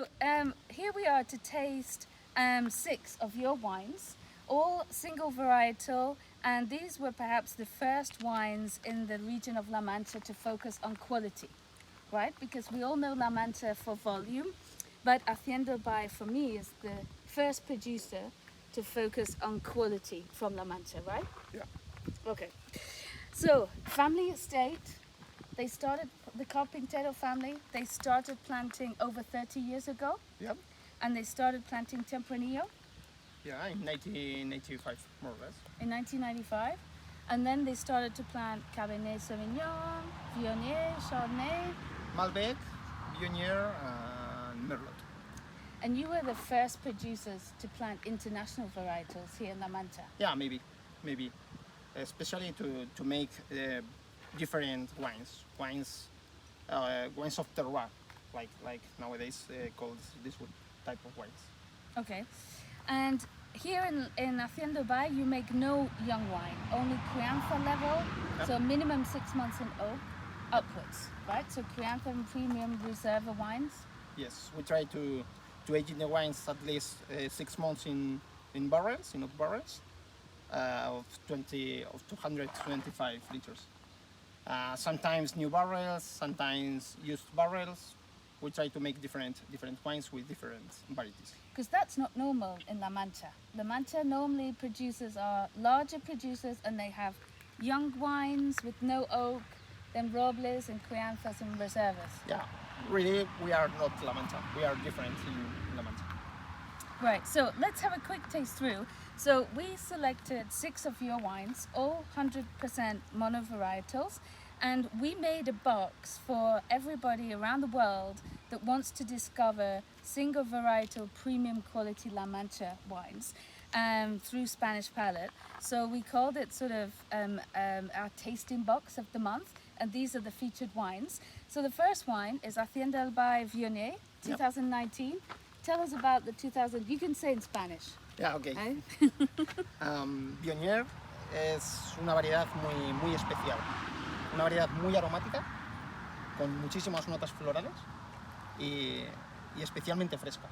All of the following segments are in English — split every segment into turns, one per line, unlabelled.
So here we are to taste 6 of your wines, all single varietal, and these were perhaps the first wines in the region of La Mancha to focus on quality, right? Because we all know La Mancha for volume, but Hacienda Albae for me is the first producer to focus on quality from La Mancha, right?
Yeah.
Okay. So, family estate, they started, the Carpintero family, they started planting over 30 years ago,
Yeah.
and they started planting Tempranillo
Yeah, in 1985, more or less.
in 1995. And then they started to plant Cabernet Sauvignon, Viognier, Chardonnay.
Malbec, Viognier, and Merlot.
And you were the first producers to plant international varietals here in La Mancha.
Yeah, maybe. Especially to make different wines of terroir, like nowadays called this type of wines.
Okay. And here in Hacienda Albae, you make no young wine, only Crianza level,
Yep.
so minimum 6 months in oak upwards, right? So Crianza and premium reserva wines.
Yes, we try to age in the wines at least 6 months in barrels, in oak barrels, of 225 liters. Sometimes new barrels, sometimes used barrels. We try to make different wines with different varieties.
Because that's not normal in La Mancha. La Mancha normally producers are larger producers and they have young wines with no oak, then Robles and Crianzas and Reservas.
Yeah, really, we are not La Mancha. We are different in La Mancha.
Right, so let's have a quick taste through. So we selected 6 of your wines, all 100% monovarietals, and we made a box for everybody around the world that wants to discover single varietal premium quality La Mancha wines through Spanish Palate. So we called it sort of our tasting box of the month, and these are the featured wines. So the first wine is Hacienda Albae Viognier 2019. Tell us about the 2000, you can say in Spanish.
Yeah, okay.
Eh?
Viognier es una variedad muy especial. Una variedad muy aromática, con muchísimas notas florales y especialmente fresca.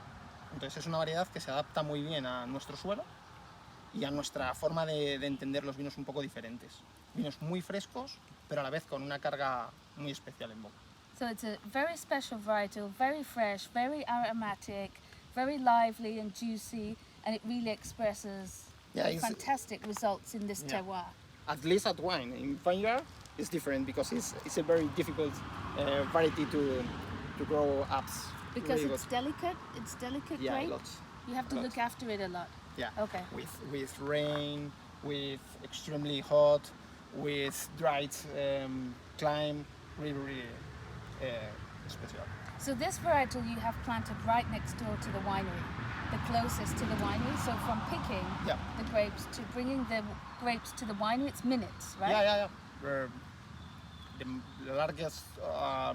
Entonces es una variedad que se adapta muy bien a nuestro suelo y a nuestra forma de entender los vinos un poco diferentes. Vinos muy frescos, pero a la vez con una carga muy especial en boca.
So it's a very special varietal, very fresh, very aromatic, very lively and juicy, and it really expresses fantastic results in this terroir.
At least at wine. In vineyard, it's different because it's a very difficult variety to grow up.
Because
really
it's delicate
yeah,
grape.
lots.
You have to look after it a lot.
Yeah.
Okay.
With rain, with extremely hot, with dried climate, really special.
So this varietal you have planted right next door to the winery, the closest to the winery. So from picking the grapes to bringing the grapes to the winery, it's minutes, right?
Yeah. We're the largest,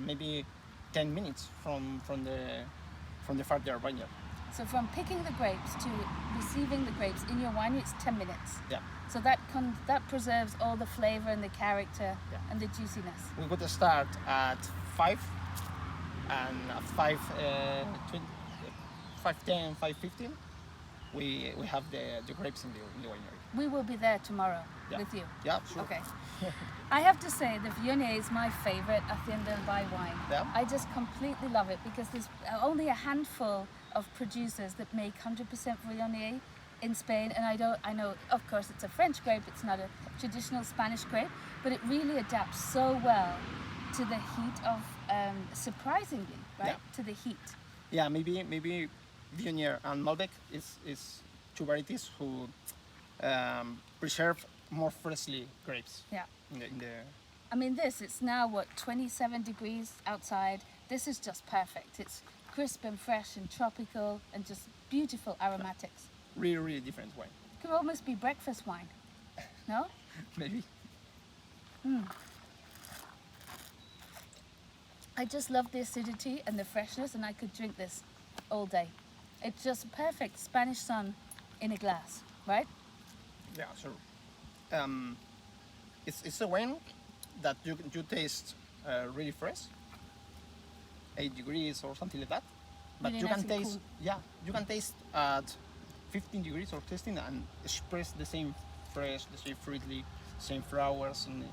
maybe 10 minutes from the further vineyard.
So from picking the grapes to receiving the grapes in your winery, it's 10 minutes.
Yeah.
So that preserves all the flavor and the character and the juiciness.
We could start at 5 and at 5:10, 5:15 we have the grapes in the winery.
We will be there tomorrow with you.
Yeah, sure.
Okay. I have to say the Viognier is my favorite Hacienda Albae wine.
Yeah.
I just completely love it because there's only a handful of producers that make 100% Viognier in Spain, and I know of course it's a French grape, it's not a traditional Spanish grape, but it really adapts so well to the heat of surprisingly, right? To the heat.
Yeah, maybe Viognier and Malbec is two varieties who preserve more freshly grapes.
Yeah.
In the
I mean it's now what, 27 degrees outside. This is just perfect. It's crisp and fresh and tropical and just beautiful aromatics.
Really different wine.
Could almost be breakfast wine. No?
Maybe.
I just love the acidity and the freshness, and I could drink this all day. It's just perfect Spanish sun in a glass, right?
Yeah, sure. It's a wine that you taste really fresh, 8 degrees or something like that, But
Really
you
nice
can
and
taste,
cool.
yeah, you can taste at 15 degrees of tasting and express the same fresh, the same fruity, same flowers, and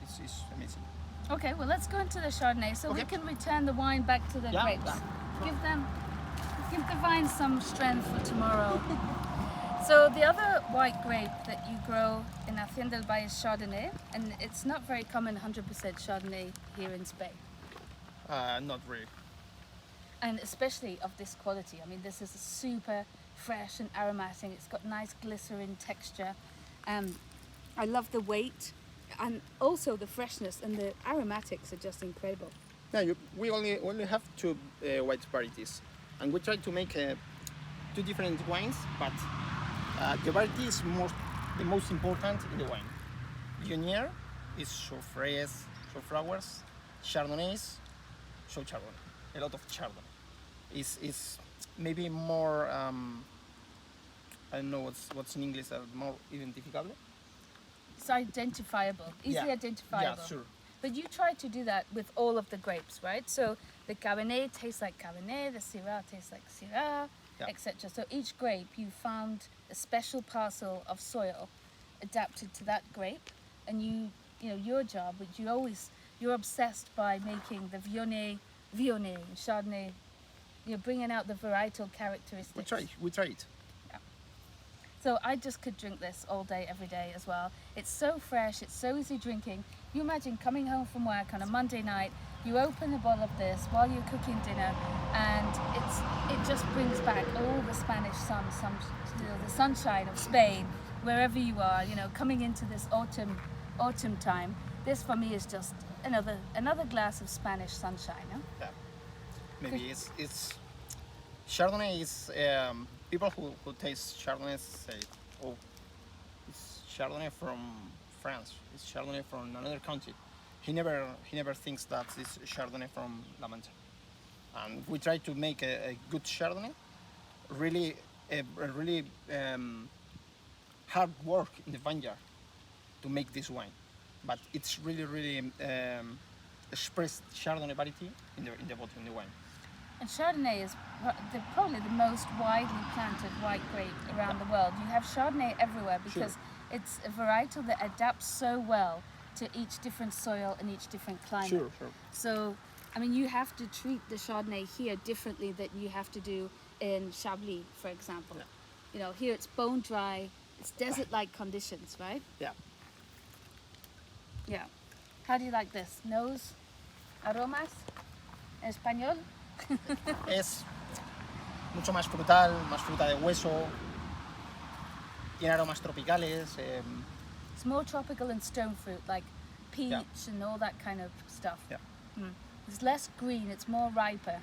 it's amazing.
Okay, well let's go into the Chardonnay so we
Okay.
can return the wine back to the
Yeah,
grapes.
yeah.
Give the vines some strength for tomorrow. So the other white grape that you grow in Hacienda Albae is Chardonnay, and it's not very common 100% Chardonnay here in Spain,
Not really.
and especially of this quality. I mean, this is super fresh and aromatic. It's got nice glycerin texture. I love the weight, and also the freshness, and the aromatics are just incredible.
Yeah, we only have two white varieties, and we try to make two different wines, but the variety is the most important in the wine. Viognier is so fresh, so flowers. Chardonnay is so Chardonnay, a lot of Chardonnay. Is maybe more I don't know what's in English, more identificable.
It's identifiable, easily
Yeah.
identifiable.
Yeah, sure.
But you try to do that with all of the grapes, right? So the Cabernet tastes like Cabernet, the Syrah tastes like Syrah,
Yeah.
etc. So each grape you found a special parcel of soil adapted to that grape, and you know your job, which you're obsessed by making the Viognier, Chardonnay. You're bringing out the varietal characteristics.
We try it.
So I just could drink this all day, every day as well. It's so fresh, it's so easy drinking. You imagine coming home from work on a Monday night, you open a bottle of this while you're cooking dinner, and it just brings back all the Spanish sun, the sunshine of Spain, wherever you are, coming into this autumn time. This for me is just another glass of Spanish sunshine. No?
Yeah. Maybe it's Chardonnay is people who taste Chardonnay say, oh, it's Chardonnay from France. It's Chardonnay from another country. He never thinks that it's Chardonnay from La Mancha. And we try to make a good Chardonnay. Really, a really hard work in the vineyard to make this wine, but it's really expressed Chardonnay variety in the bottle in the wine.
And Chardonnay is probably the most widely planted white grape around the world. You have Chardonnay everywhere because it's a varietal that adapts so well to each different soil and each different climate.
Sure.
So, I mean, you have to treat the Chardonnay here differently than you have to do in Chablis, for example.
Yeah.
Here it's bone dry, it's desert-like conditions, right?
Yeah.
Yeah. How do you like this? Nose, aromas, en español?
Es mucho más frutal, más fruta de hueso, tiene aromas tropicales.
It's more tropical and stone fruit, like peach and all that kind of stuff.
Yeah.
It's less green, it's more riper.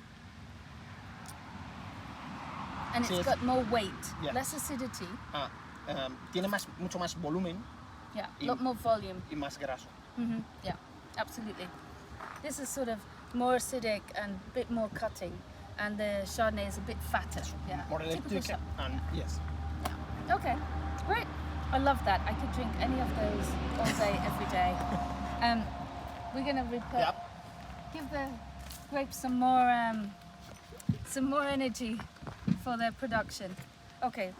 And
Sí,
it's got more weight, less acidity.
Tiene mucho más volumen.
Yeah, a lot more volume.
Y más graso.
Yeah, absolutely. This is sort of more acidic and a bit more cutting, and the Chardonnay is a bit fatter. Yeah,
More
typical
electric and yes.
Okay, great. I love that. I could drink any of those all day, every day. We're gonna give the grapes some more energy for their production. Okay,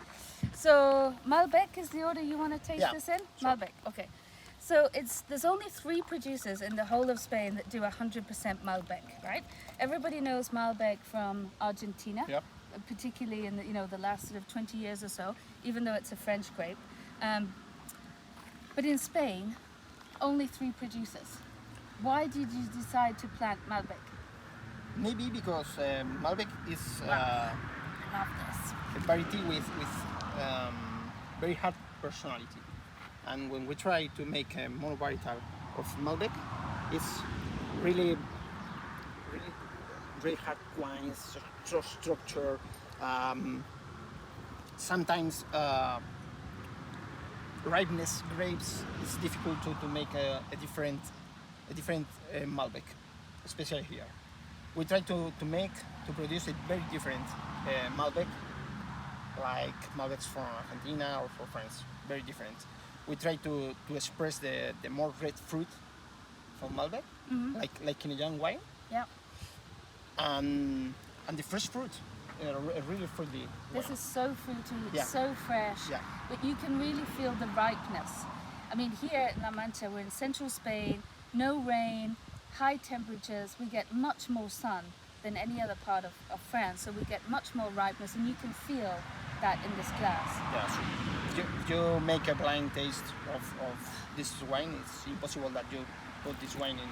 so Malbec is the order you want to taste this in?
Sure.
Malbec, okay. So there's only 3 producers in the whole of Spain that do 100% Malbec, right? Everybody knows Malbec from Argentina, particularly in the last sort of 20 years or so, even though it's a French grape. But in Spain, only 3 producers. Why did you decide to plant Malbec?
Maybe because Malbec is
I love this.
a variety with very hard personality. And when we try to make a monovarietal of Malbec, it's really hard wines, structure. Sometimes ripeness grapes. It's difficult to make a different Malbec, especially here. We try to produce a very different Malbec, like Malbecs from Argentina or from France, very different. We try to express the more red fruit from Malbec, like in a young wine.
Yeah.
And And the fresh fruit, really fruity.
This is so fruity, it's
Yeah.
so fresh,
Yeah.
but you can really feel the ripeness. I mean, here in La Mancha, we're in central Spain, no rain, high temperatures, we get much more sun than any other part of France, so we get much more ripeness, and you can feel that in this glass.
Yeah, so if you make a blind taste of this wine, it's impossible that you put this wine in.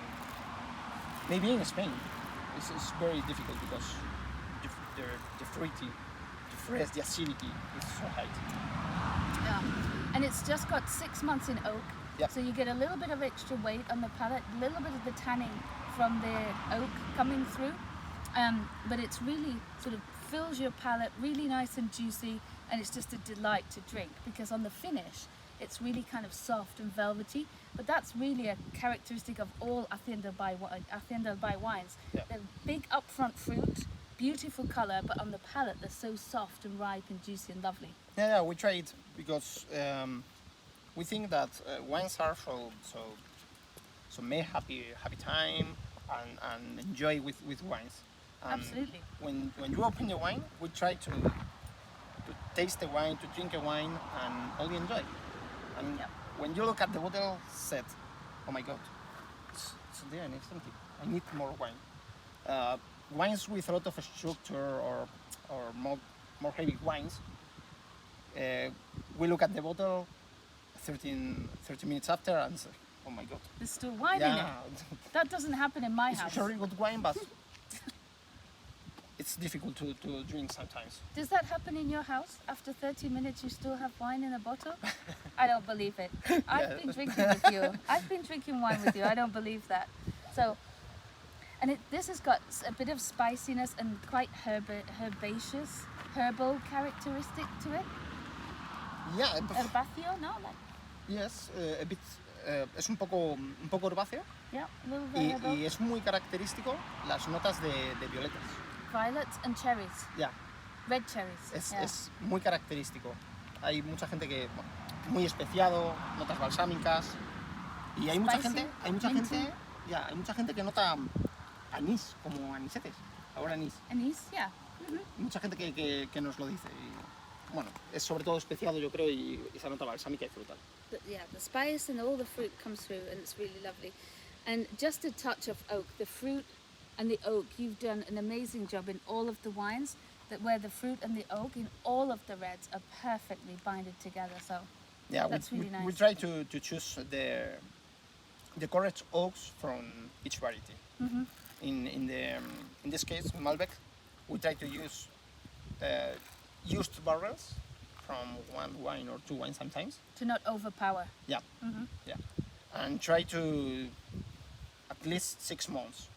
Maybe in Spain, it's very difficult because the fruity, the fresh, the acidity is so high.
Yeah. And it's just got 6 months in oak,
Yep.
so you get a little bit of extra weight on the palate, a little bit of the tanning from the oak coming through, but it's really sort of fills your palate, really nice and juicy, and it's just a delight to drink because on the finish it's really kind of soft and velvety, but that's really a characteristic of all Hacienda Albae wines.
Yeah.
They're big upfront fruit, beautiful color, but on the palate they're so soft and ripe and juicy and lovely.
Yeah, we try it because we think that wines are so make happy time and enjoy with wines. And
Absolutely.
When you open the wine, we try to taste the wine, to drink a wine, and only enjoy. And
Yep.
when you look at the bottle set, oh my God, it's there and it's empty. I need more wine. Wines with a lot of structure or more heavy wines, we look at the bottle 30 minutes after and say, oh my God.
There's still wine in it.
Yeah,
That doesn't happen in my house.
it's very good wine, but it's difficult to drink sometimes.
Does that happen in your house? After 30 minutes you still have wine in a bottle? I don't believe it. I've been drinking with you. I've been drinking wine with you. I don't believe that. So, and this has got a bit of spiciness and quite herbaceous, herbal characteristic to it.
Yeah,
Herbáceo, no? Like,
yes, a bit. Es un poco herbáceo
yeah, a little bit herbal.
y es muy característico las notas de violetas.
Violets and cherries.
Ya,
Red cherries. Yeah.
es muy característico. Hay mucha gente que, bueno, muy especiado, notas balsámicas, y hay mucha
Spicy,
gente, ya, hay mucha gente que nota anís, como anisetes, ahora anís.
Anise, yeah.
Mucha gente que nos lo dice. Y, bueno, es sobre todo especiado, yo creo, y esa nota balsámica y frutal.
The spice and all the fruit comes through, and it's really lovely. And just a touch of oak. The fruit and the oak, you've done an amazing job in all of the wines, that where the fruit and the oak in all of the reds are perfectly binded together. So
Yeah,
that's really nice.
we try to choose the correct oaks from each variety.
Mm-hmm.
In this case, Malbec, we try to use used barrels from one wine or two wines sometimes.
To not overpower.
Yeah,
Mm-hmm.
yeah, and try to at least 6 months.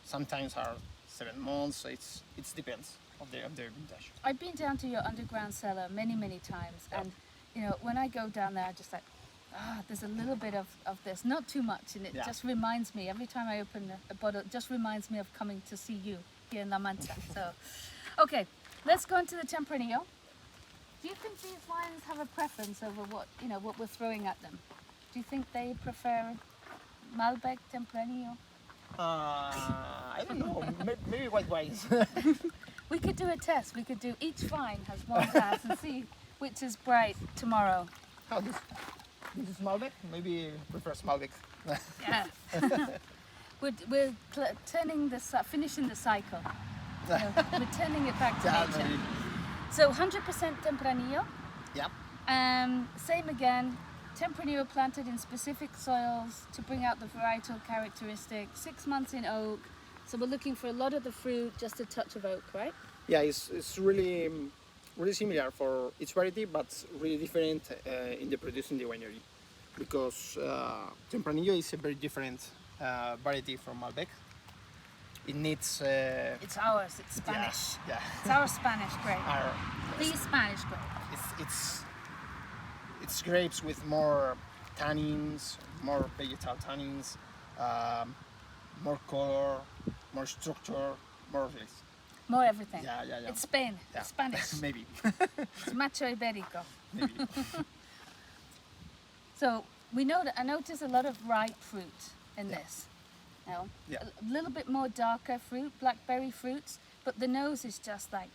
Sometimes are 7 months. It depends of their vintage.
I've been down to your underground cellar many, many times,
Yeah.
and you know, when I go down there, I just like, there's a little bit of this, not too much, and it
Yeah.
just reminds me, every time I open a bottle, it just reminds me of coming to see you here in La Mancha. So, okay, let's go into the Tempranillo. Do you think these wines have a preference over what we're throwing at them? Do you think they prefer Malbec, Tempranillo?
I don't know. Maybe white wines.
We could do a test. We could do each vine has one glass and see which is bright tomorrow.
How this is Malbec. Maybe prefers Malbec.
Yeah. we're finishing the cycle. You know, we're turning it back to
Yeah,
nature.
maybe.
So 100% Tempranillo.
Yep.
Same again. Tempranillo planted in specific soils to bring out the varietal characteristics. 6 months in oak. So we're looking for a lot of the fruit, just a touch of oak, right?
Yeah, it's really similar for each variety, but really different in the producing the winery, because Tempranillo is a very different variety from Malbec. It needs.
It's ours. It's Spanish.
Yeah.
It's our Spanish grape. The
Yes.
Spanish grape.
It's grapes with more tannins, more vegetal tannins, more color, more structure, more of this.
More everything.
Yeah.
It's Spain.
Yeah.
It's Spanish.
Maybe.
It's Macho Iberico.
Maybe.
So we know that I notice a lot of ripe fruit in
Yeah.
this. You know,
Yeah.
a little bit more darker fruit, blackberry fruits, but the nose is just like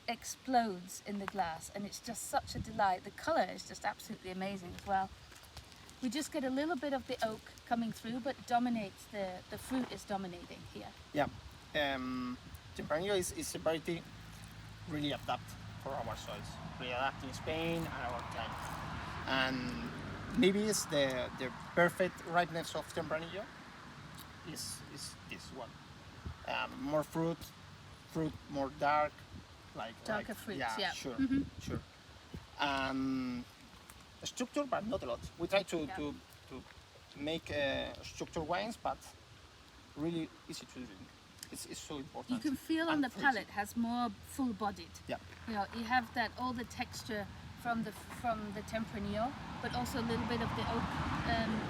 explodes in the glass, and it's just such a delight. The color is just absolutely amazing as well. We just get a little bit of the oak coming through, but dominates the fruit is dominating here.
Yeah. Tempranillo is a variety really adapted for our soils, really adapted in Spain and our climate. And maybe it's the perfect ripeness of Tempranillo is this one. More fruit more dark,
Darker fruits, yeah.
Sure,
Mhm.
sure. Structure, but not a lot. We try to make structured wines, but really easy to drink. It's so important.
You can feel on
And
the
fruity.
palate has more full-bodied.
Yeah.
You know, you have that all the texture from the Tempranillo, but also a little bit of the oak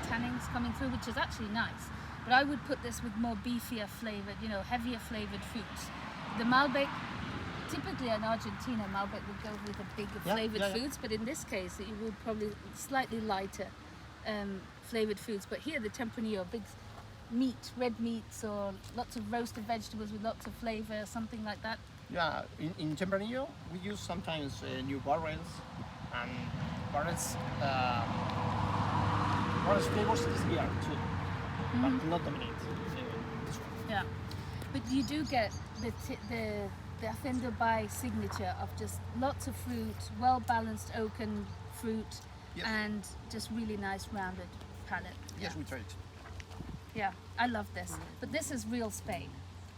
tannins coming through, which is actually nice. But I would put this with more beefier flavored, you know, heavier flavored fruits. The Malbec, typically in Argentina, Malbec would go with the bigger flavored foods, but in this case, it would probably slightly lighter flavored foods. But here, the Tempranillo, big meat, red meats, or lots of roasted vegetables with lots of flavor, something like that.
Yeah, in Tempranillo, we use sometimes new barrels, and barrels flavors is here too, but not dominate. This one.
Yeah, but you do get the Hacienda Albae signature of just lots of fruit, well balanced oaken fruit,
Yes.
and just really nice rounded palate.
Yes, we try it.
Yeah, I love this. But this is real Spain,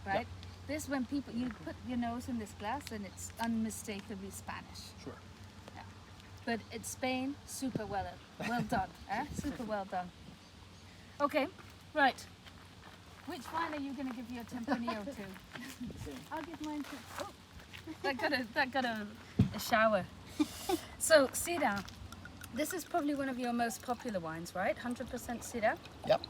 right? This, when people, you put your nose in this glass and it's unmistakably Spanish.
Sure.
Yeah. But it's Spain, super well done. Super well done. Okay, right. Which wine are you going to give your Tempranillo to? I'll give mine to. Oh, that got a shower. So Syrah, this is probably one of your most popular wines, right? 100% Syrah.
Yep.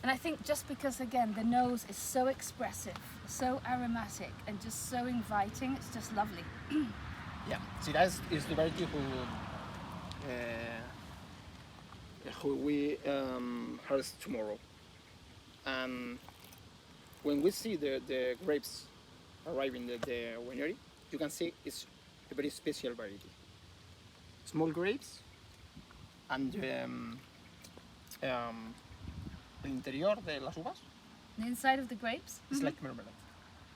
And I think just because, again, the nose is so expressive, so aromatic, and just so inviting, it's just lovely.
Yeah. Syrah is the variety who we harvest tomorrow. And when we see the grapes arriving at the winery, you can see it's a very special variety. Small grapes, and el interior de las uvas
The inside of the grapes,
is like marmalade.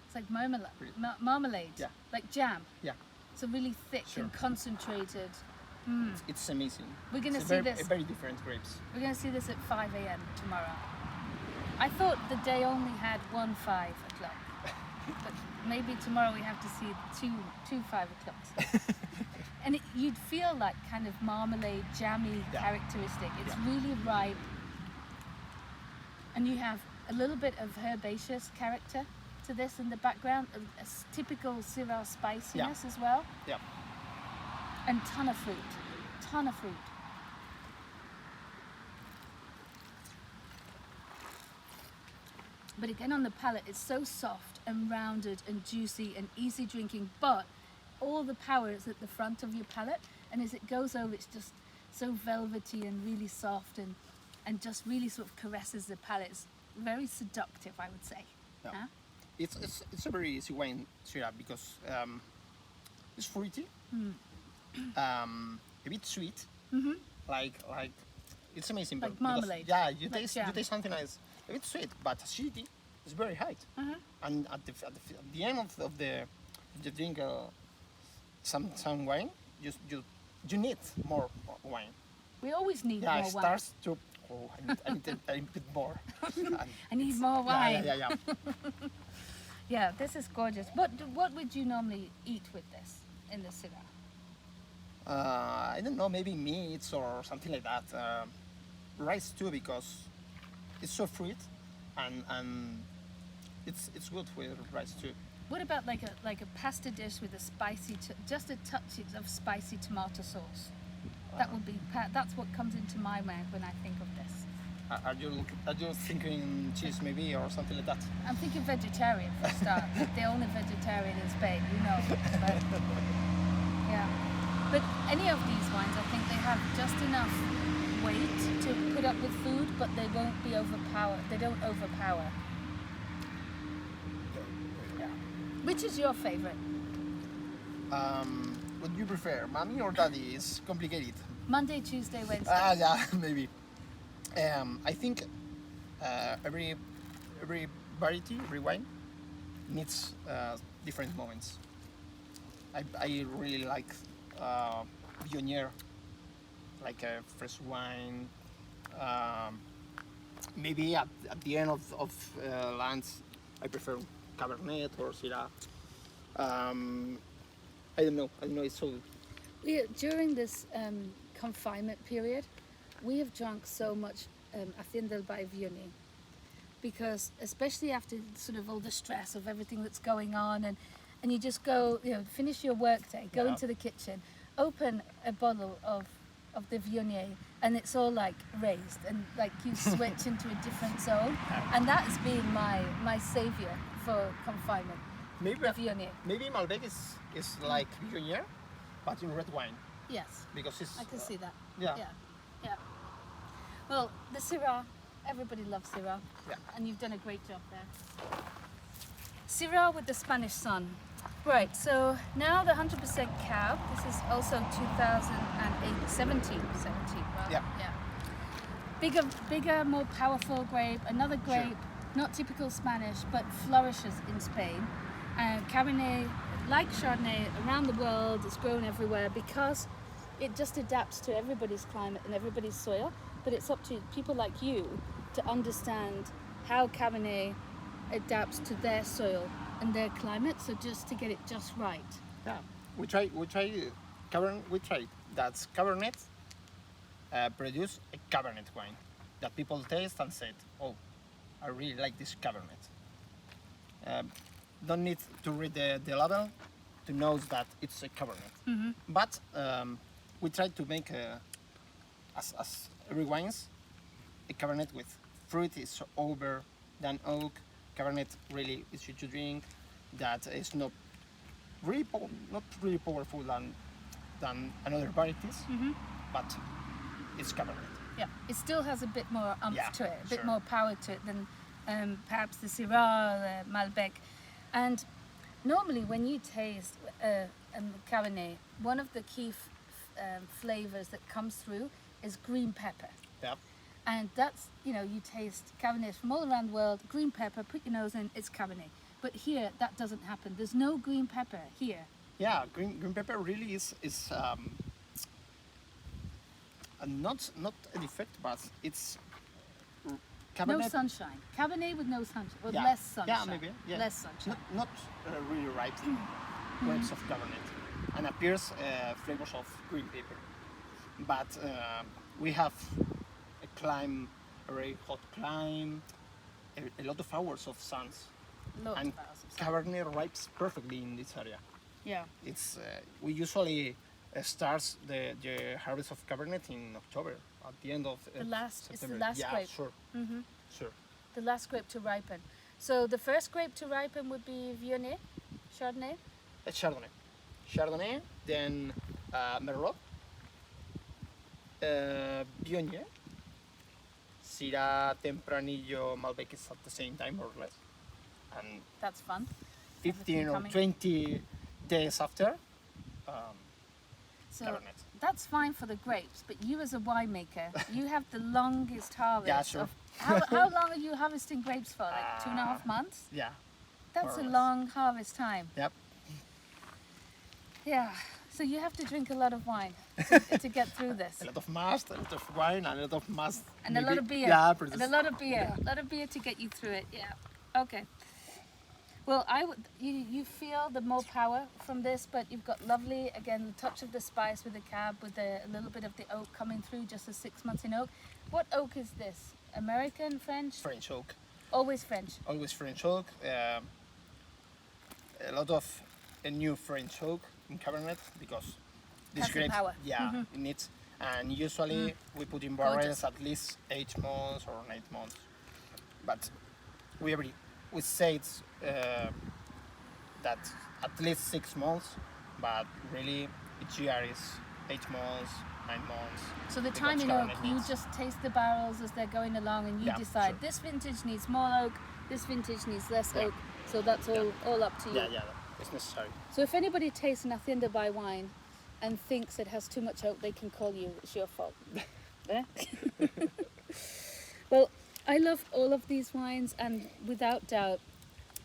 it's like marmalade,
Really?
marmalade,
Yeah.
like jam.
Yeah,
So really thick
Sure.
and concentrated.
it's amazing.
We're gonna
It's
see
a
this.
very different grapes.
We're going to see this at 5 a.m. tomorrow. I thought the day only had 1 5 o'clock, but maybe tomorrow we have to see two 5 o'clocks. And you'd feel like kind of marmalade, jammy
Yeah.
characteristic. It's
Yeah.
really ripe, and you have a little bit of herbaceous character to this in the background, a typical Syrah spiciness as well,
Yeah.
and ton of fruit. But again, on the palate, it's so soft and rounded and juicy and easy drinking, but all the power is at the front of your palate, and as it goes over, it's just so velvety and really soft, and just really sort of caresses the palate. It's very seductive, I would say.
Yeah.
Huh?
It's a very easy wine, Syrah, because it's fruity, a bit sweet, like it's amazing.
Like
because-
marmalade,
Yeah, you
like
taste
jam.
something nice, a bit sweet, but acidity is very high. And at the end of the drink some wine, you need more wine.
We always need
Yeah,
more
it
wine.
starts to. Oh, I need a bit more.
I need more wine.
Yeah.
Yeah, this is gorgeous. What would you normally eat with this in the Syrah?
I don't know, maybe meats or something like that. Rice too, because it's so fruit, and it's good with rice too.
What about like a pasta dish with a spicy, just a touch of spicy tomato sauce? That would be. That's what comes into my mind when I think of this.
Are you thinking cheese maybe or something like that?
I'm thinking vegetarian for a start. The only vegetarian in Spain, you know. But, yeah. But any of these wines, I think they have just enough weight to put up with food, but they won't be overpowered. They don't overpower. Which is your favorite?
What do you prefer, mommy or daddy? It's complicated.
Monday, Tuesday, Wednesday.
Yeah, maybe. I think every variety, every wine needs different moments. I really like Viognier, like a fresh wine. Maybe at the end of lunch, I prefer Cabernet or Syrah. I don't know. It's so.
During this confinement period, we have drunk so much Hacienda Albae Viognier, because especially after sort of all the stress of everything that's going on, and you just go, finish your work day, go into the kitchen, open a bottle of the Viognier, and it's all like raised, and like you switch into a different zone, and that has been my savior for confinement.
Maybe
The Viognier.
maybe Malbec is like Viognier, but in red wine,
Yes,
because it's.
I can see that.
Yeah.
Yeah. Well, the Syrah, everybody loves Syrah,
Yeah.
and you've done a great job there. Syrah with the Spanish sun. Right, so now the 100% cab. This is also 2008, 17, well,
Yeah.
Bigger, more powerful grape. Another grape, not typical Spanish, but flourishes in Spain. Cabernet, like Chardonnay, around the world, it's grown everywhere because it just adapts to everybody's climate and everybody's soil. But it's up to people like you to understand how Cabernet adapts to their soil and their climate, so just to get it just right.
Yeah, we try Cabernet. We tried that Cabernet produce a Cabernet wine that people taste and said, "Oh, I really like this Cabernet." Don't need to read the label to know that it's a Cabernet. But we tried to make as every wines a Cabernet with fruit is over than oak. Cabernet really easy to drink. That is not really powerful than another varieties, but it's Cabernet.
Yeah, it still has a bit more umph to it, a bit
sure.
more power to it than perhaps the Syrah, the Malbec. And normally when you taste a Cabernet, one of the key flavors that comes through is green pepper.
Yeah.
And that's, you taste Cabernets from all around the world, green pepper, put your nose in, it's Cabernet. But here, that doesn't happen. There's no green pepper here.
Yeah, green pepper really is not a defect, but it's Cabernet.
No sunshine. Cabernet with no sunshine, or
Yeah.
less sunshine.
Yeah, maybe. Yeah.
Less sunshine.
Not really ripe grapes of Cabernet, and appears flavors of green pepper. But we have a very hot climate, a lot of hours of suns,
Lots
and
of hours of sun.
Cabernet ripes perfectly in this area.
Yeah.
It's we usually starts the harvest of Cabernet in October, at the end of
The last- it's the
September.
last
yeah,
grape.
Sure. Sure.
The last grape to ripen. So the first grape to ripen would be Viognier, Chardonnay.
Chardonnay, then Merlot, Viognier, Syrah, Tempranillo, Malbec is at the same time more or less, and
That's fun.
15 or
coming.
20 days after,
So
Cabernet.
that's fine for the grapes, but you as a winemaker, you have the longest harvest.
Yeah, sure.
Of, how long are you harvesting grapes for? Like 2.5 months?
Yeah.
That's
more
a
or less.
long harvest time.
Yep.
Yeah. So you have to drink a lot of wine to get through this.
A lot of must, a lot of wine, and a lot of must.
And a lot of beer.
Yeah,
and a lot of beer. A lot of beer to get you through it. Yeah. Okay. Well, you feel the more power from this, but you've got lovely, again, the touch of the spice with the cab, with a little bit of the oak coming through, just the 6 months in oak. What oak is this? American, French?
French oak.
Always French.
Always French oak. A lot of new French oak in Cabernet because this
Has the
grape,
power.
yeah, it needs. And usually we put in barrels at least 8 months or 9 months. But we say it's that at least 6 months, but really each year is 8 months, 9 months.
So the
because
time in oak,
Cabernet
you
needs-
just taste the barrels as they're going along, and you
Yeah,
decide
sure.
this vintage needs more oak, this vintage needs less
Yeah.
oak. So that's all up to you.
Yeah. es necesario.
So if anybody tastes an Hacienda Albae wine and thinks it has too much oak, they can call you. It's your fault. Eh? Well, I love all of these wines, and without doubt,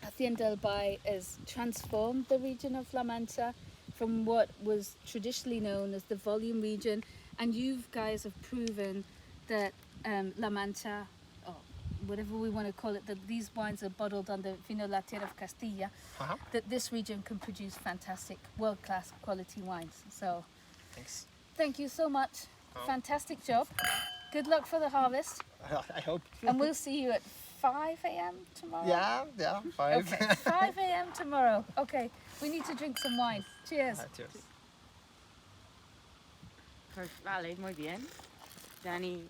Hacienda Albae has transformed the region of La Mancha from what was traditionally known as the volume region, and you guys have proven that La Mancha, or whatever we want to call it, that these wines are bottled under Vino La Tierra of Castilla, that this region can produce fantastic, world-class quality wines. So,
Thanks.
thank you so much. Fantastic job. Good luck for the harvest,
I hope.
and we'll see you at 5 a.m. tomorrow.
Yeah, 5.
Okay, 5 a.m. tomorrow. Okay, we need to drink some wine. Cheers.
Cheers.
Pues vale, muy bien. Dani